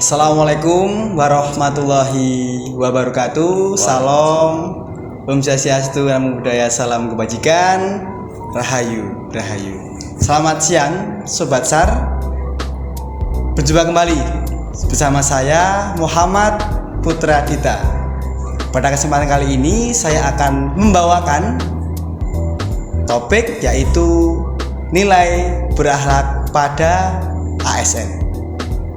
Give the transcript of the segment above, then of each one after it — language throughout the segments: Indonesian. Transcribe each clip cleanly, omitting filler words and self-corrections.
Assalamualaikum warahmatullahi wabarakatuh. Salam, Om Swastiastu, Namo Buddhaya, salam kebajikan, Rahayu, Rahayu. Selamat siang Sobat SAR. Berjumpa kembali bersama saya Muhammad Putra Dita. Pada kesempatan kali ini saya akan membawakan topik yaitu nilai berakhlak pada ASN.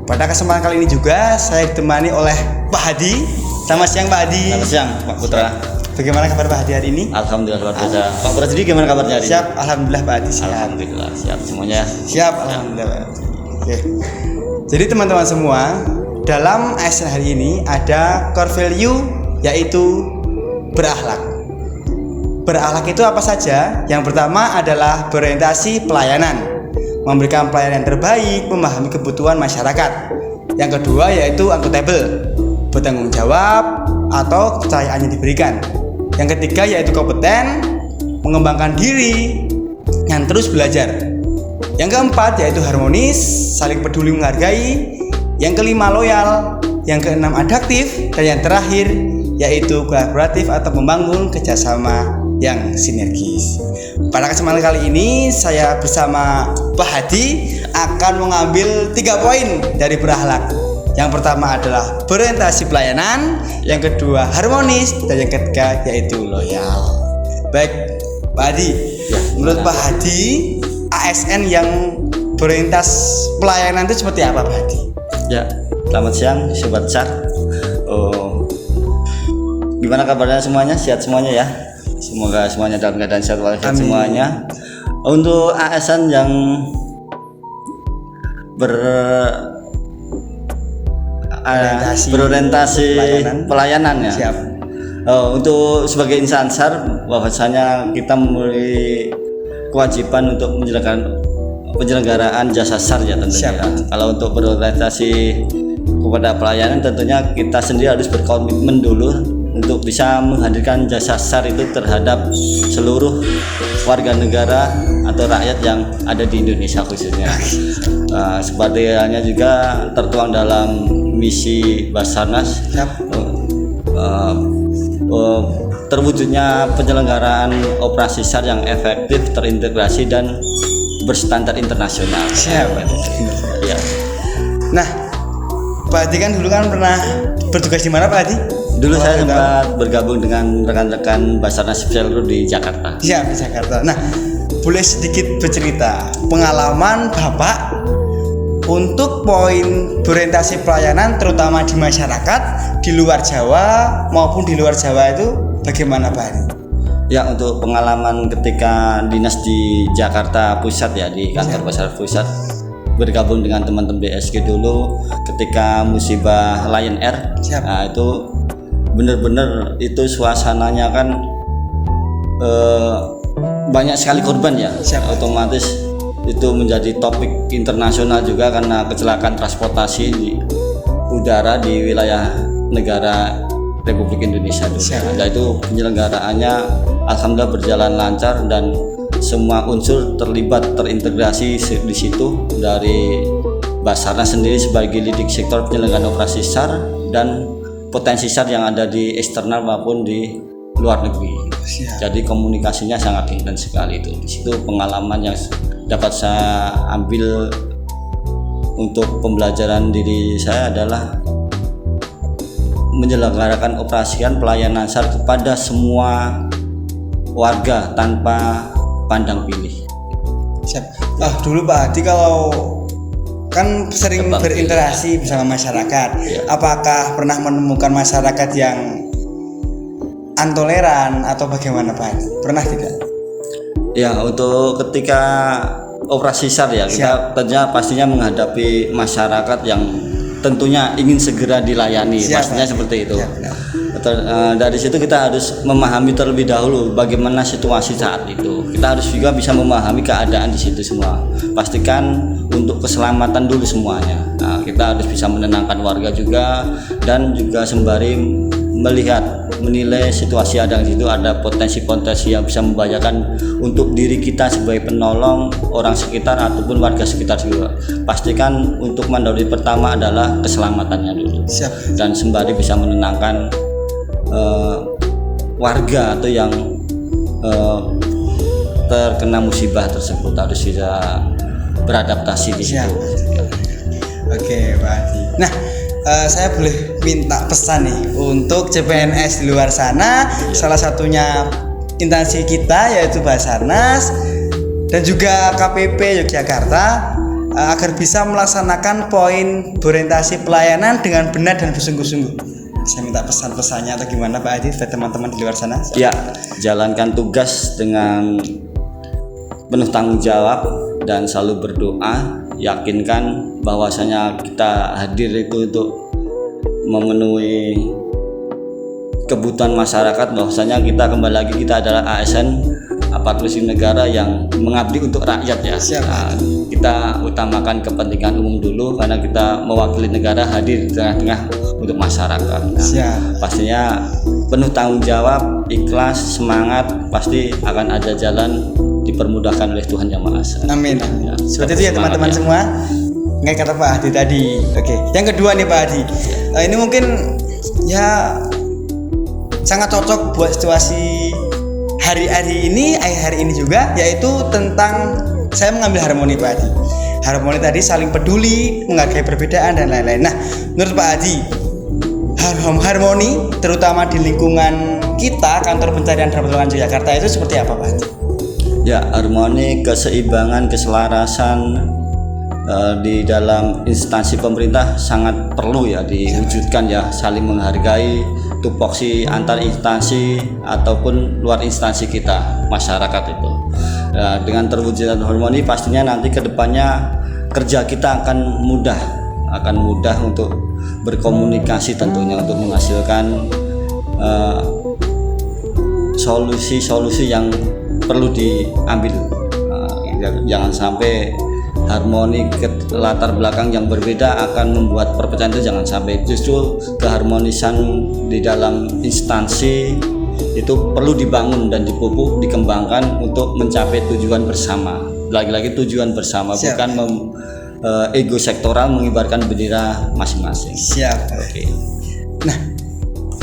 Pada kesempatan kali ini juga saya ditemani oleh Pak Hadi. Selamat siang Pak Hadi. Selamat siang Pak Putra. Bagaimana kabar Pak Hadi hari ini? Alhamdulillah luar biasa. Pak Putra sendiri gimana kabarnya hari ini? Siap, alhamdulillah Pak Hadi. Siap. Alhamdulillah siap semuanya. Siap, alhamdulillah Pak Hadi. Oke. Jadi teman-teman semua, dalam ASN hari ini ada core value yaitu berakhlak. Berakhlak itu apa saja? Yang pertama adalah berorientasi pelayanan, memberikan pelayanan terbaik, memahami kebutuhan masyarakat. Yang kedua yaitu akuntabel, bertanggung jawab atau kepercayaannya diberikan. Yang ketiga yaitu kompeten, mengembangkan diri dan terus belajar. Yang keempat yaitu harmonis, saling peduli menghargai. Yang kelima loyal. Yang keenam adaptif. Dan yang terakhir yaitu kolaboratif atau membangun kerjasama yang sinergis. Pada kesempatan kali ini saya bersama Pak Hadi akan mengambil 3 poin dari berakhlak. Yang pertama adalah berorientasi pelayanan, yang kedua harmonis, dan yang ketiga yaitu loyal. Baik Pak Hadi, menurut Pak Hadi ASN yang berorientasi pelayanan itu seperti apa Pak Hadi? Ya, selamat siang Sobat SAR. Gimana kabarnya semuanya? Sehat semuanya ya? Semoga semuanya dalam keadaan sehat walafiat semuanya. Untuk ASN yang berorientasi pelayanan ya. Siap. Untuk sebagai insan SAR, bahwasanya kita memiliki kewajiban untuk penyelenggaraan jasa SAR ya tentunya. Kalau untuk berorientasi kepada pelayanan tentunya kita sendiri harus berkomitmen dulu untuk bisa menghadirkan jasa SAR itu terhadap seluruh warga negara atau rakyat yang ada di Indonesia khususnya. Seperti halnya juga tertuang dalam misi Basarnas, terwujudnya penyelenggaraan operasi SAR yang efektif, terintegrasi dan berstandar internasional. Siap. Ya. Nah, Pak Hadi kan dulu kan pernah bertugas di mana Pak Hadi? Dulu saya sempat bergabung dengan rekan-rekan Basarnas seluruh di Jakarta. Iya, di Jakarta. Nah, boleh sedikit bercerita pengalaman Bapak untuk poin berorientasi pelayanan terutama di masyarakat di luar Jawa maupun di luar Jawa itu bagaimana Pak Hadi? Ya, untuk pengalaman ketika dinas di Jakarta Pusat ya, di kantor Basarnas Pusat, bergabung dengan teman-teman BSG dulu ketika musibah Lion Air. Nah, itu benar-benar itu suasananya kan banyak sekali korban ya. Otomatis itu menjadi topik internasional juga karena kecelakaan transportasi di udara di wilayah negara Republik Indonesia dulu. Nah, itu penyelenggaraannya alhamdulillah berjalan lancar dan semua unsur terlibat terintegrasi di situ, dari Basarnas sendiri sebagai leading sektor penyelenggaraan operasi SAR dan potensi SAR yang ada di eksternal maupun di luar negeri. Jadi komunikasinya sangat intens sekali itu. Di situ pengalaman yang dapat saya ambil untuk pembelajaran diri saya adalah menyelenggarakan operasian pelayanan SAR kepada semua warga tanpa pandang pilih. Siap. Dulu Pak Hadi kalau kan sering berinteraksi bersama masyarakat, apakah pernah menemukan masyarakat yang intoleran atau bagaimana Pak Hadi? Pernah tidak? Ya, untuk ketika operasi SAR ya, kita tentunya pastinya menghadapi masyarakat yang tentunya ingin segera dilayani. Pastinya seperti itu. Dari situ kita harus memahami terlebih dahulu bagaimana situasi saat itu. Kita harus juga bisa memahami keadaan di situ semua. Pastikan untuk keselamatan dulu semuanya. Nah, kita harus bisa menenangkan warga juga dan juga sembari melihat menilai situasi ada di situ, ada potensi-potensi yang bisa membahayakan untuk diri kita sebagai penolong orang sekitar ataupun warga sekitar juga. Pastikan untuk mandiri pertama adalah keselamatannya dulu. Siap. Dan sembari bisa menenangkan warga atau yang terkena musibah tersebut harus bisa beradaptasi di situ. Oke, Pak Adi. Nah, saya boleh minta pesan nih untuk CPNS di luar sana, salah satunya instansi kita yaitu Basarnas dan juga KPP Yogyakarta agar bisa melaksanakan poin orientasi pelayanan dengan benar dan bersungguh-sungguh. Saya minta pesan-pesannya atau gimana Pak Adi buat teman-teman di luar sana? Ya, jalankan tugas dengan penuh tanggung jawab dan selalu berdoa. Yakinkan bahwasanya kita hadir itu untuk memenuhi kebutuhan masyarakat, bahwasanya kita kembali lagi kita adalah ASN aparatur sipil negara yang mengabdi untuk rakyat ya. Nah, kita utamakan kepentingan umum dulu karena kita mewakili negara hadir di tengah-tengah untuk masyarakat. Nah, pastinya penuh tanggung jawab, ikhlas, semangat, pasti akan ada jalan dipermudahkan oleh Tuhan Yang Maha Esa. Amin. Ya, seperti itu ya teman-teman semua. Nggak kata Pak Adi tadi. Oke. Yang kedua nih Pak Adi. Ini mungkin ya sangat cocok buat situasi hari-hari ini, hari ini juga, yaitu tentang saya mengambil harmoni Pak Adi. Harmoni tadi saling peduli, menghargai perbedaan dan lain-lain. Nah, menurut Pak Adi, harmoni terutama di lingkungan kita kantor pencarian dan pertolongan Yogyakarta itu seperti apa Pak Adi? Ya, harmoni, keseimbangan, keselarasan di dalam instansi pemerintah sangat perlu ya diwujudkan ya, saling menghargai tupoksi antar instansi ataupun luar instansi kita, masyarakat itu. Nah, dengan terwujudnya harmoni pastinya nanti kedepannya kerja kita akan mudah untuk berkomunikasi tentunya untuk menghasilkan solusi-solusi yang perlu diambil. Jangan sampai harmoni ke latar belakang yang berbeda akan membuat perpecahan itu, jangan sampai. Justru keharmonisan di dalam instansi itu perlu dibangun dan dipupuk, dikembangkan untuk mencapai tujuan bersama. Lagi-lagi tujuan bersama. Siap. Bukan ego sektoral mengibarkan bendera masing-masing. Siap. Oke. Nah,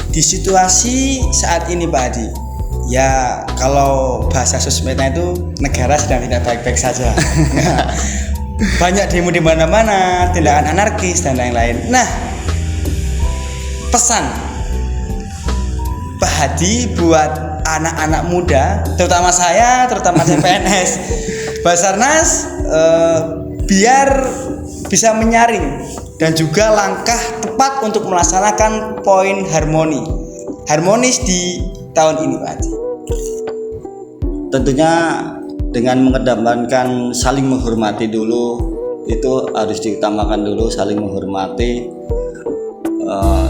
di situasi saat ini Pak Adi, ya kalau bahasa sosmednya itu negara sedang tidak baik-baik saja. Banyak demo di mana-mana, tindakan anarkis dan lain-lain. Nah, pesan Pak Hadi buat anak-anak muda, terutama saya, terutama CPNS, Basarnas, biar bisa menyaring dan juga langkah tepat untuk melaksanakan poin harmonis di tahun ini Pak Hadi. Tentunya dengan mengedepankan saling menghormati dulu, itu harus diutamakan dulu, saling menghormati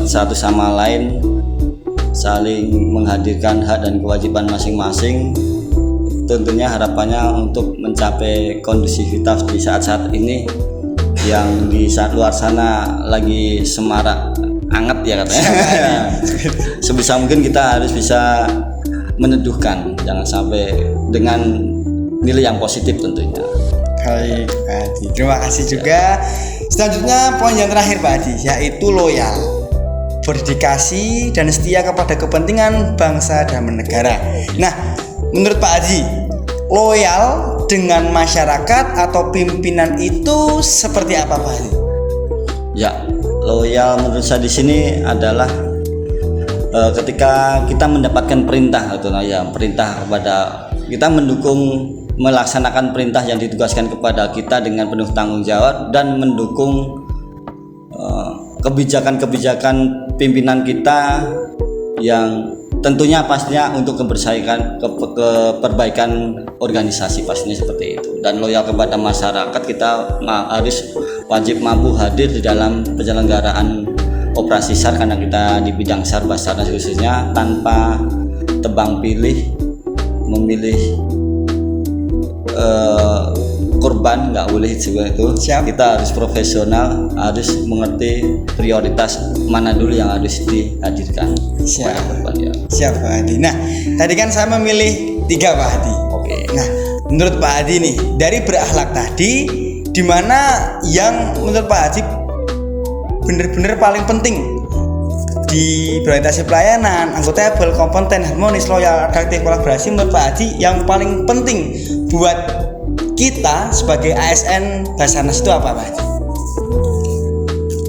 satu sama lain, saling menghadirkan hak dan kewajiban masing-masing. Tentunya harapannya untuk mencapai kondusivitas di saat-saat ini yang di saat luar sana lagi semarak anget ya katanya. Sebisa mungkin kita harus bisa meneduhkan, jangan sampai dengan nilai yang positif tentunya. Baik Pak Adi, terima kasih juga. Selanjutnya poin yang terakhir Pak Adi, yaitu loyal, berdedikasi dan setia kepada kepentingan bangsa dan negara. Nah, menurut Pak Adi, loyal dengan masyarakat atau pimpinan itu seperti apa Pak Adi? Ya, loyal menurut saya di sini adalah ketika kita mendapatkan perintah atau ya perintah kepada kita, mendukung melaksanakan perintah yang ditugaskan kepada kita dengan penuh tanggung jawab dan mendukung kebijakan-kebijakan pimpinan kita yang tentunya pastinya untuk keperbaikan organisasi, pastinya seperti itu. Dan loyal kepada masyarakat, kita harus wajib mampu hadir di dalam penyelenggaraan operasi SAR karena kita di bidang SAR Basarnas khususnya, tanpa tebang pilih memilih korban korban, nggak boleh juga itu. Siap. Kita harus profesional, harus mengerti prioritas mana dulu yang harus dihadirkan Siap. kepada korban ya. Siap Pak Hadi. Nah, tadi kan saya memilih 3 Pak Hadi. Oke. Nah, menurut Pak Hadi nih, dari berakhlak tadi, di mana yang menurut Pak Hadi benar-benar paling penting di berorientasi pelayanan, akuntabel, kompeten, harmonis, loyal, adaptif, kolaborasi, menurut Pak Hadi yang paling penting buat kita sebagai ASN Basarnas itu apa Pak Hadi?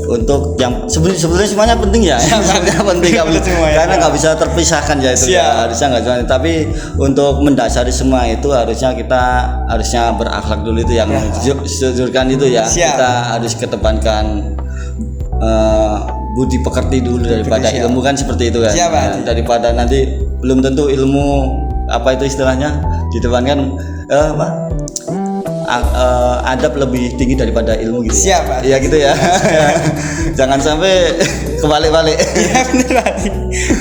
Untuk yang sebetulnya semuanya penting ya, semuanya penting Semua ya. karena nggak bisa terpisahkan ya itu Siap. ya, harusnya nggak cuma. Tapi untuk mendasari semua itu harusnya kita berakhlak dulu, itu yang sejurkan itu ya. Siap. Kita harus kedepankan budi pekerti dulu daripada Siap. ilmu, kan seperti itu kan. Siap, Pak. Ya, daripada nanti belum tentu ilmu apa itu istilahnya didepankan adab lebih tinggi daripada ilmu gitu. Siap, Pak. Iya gitu ya. Jangan sampai kebalik-balik. Iya benar Pak Hadi.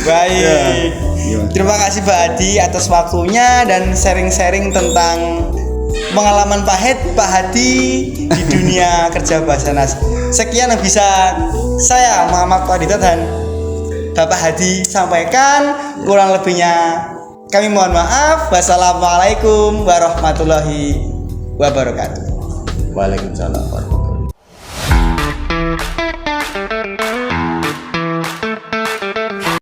Baik. Ya. Terima kasih Pak Hadi atas waktunya dan sharing-sharing tentang pengalaman pahit Pak Hadi di dunia kerja Basarnas. Sekian yang bisa saya Muhammad Wadito dan Bapak Hadi sampaikan. Kurang lebihnya kami mohon maaf. Wassalamualaikum warahmatullahi wabarakatuh. Waalaikumsalam.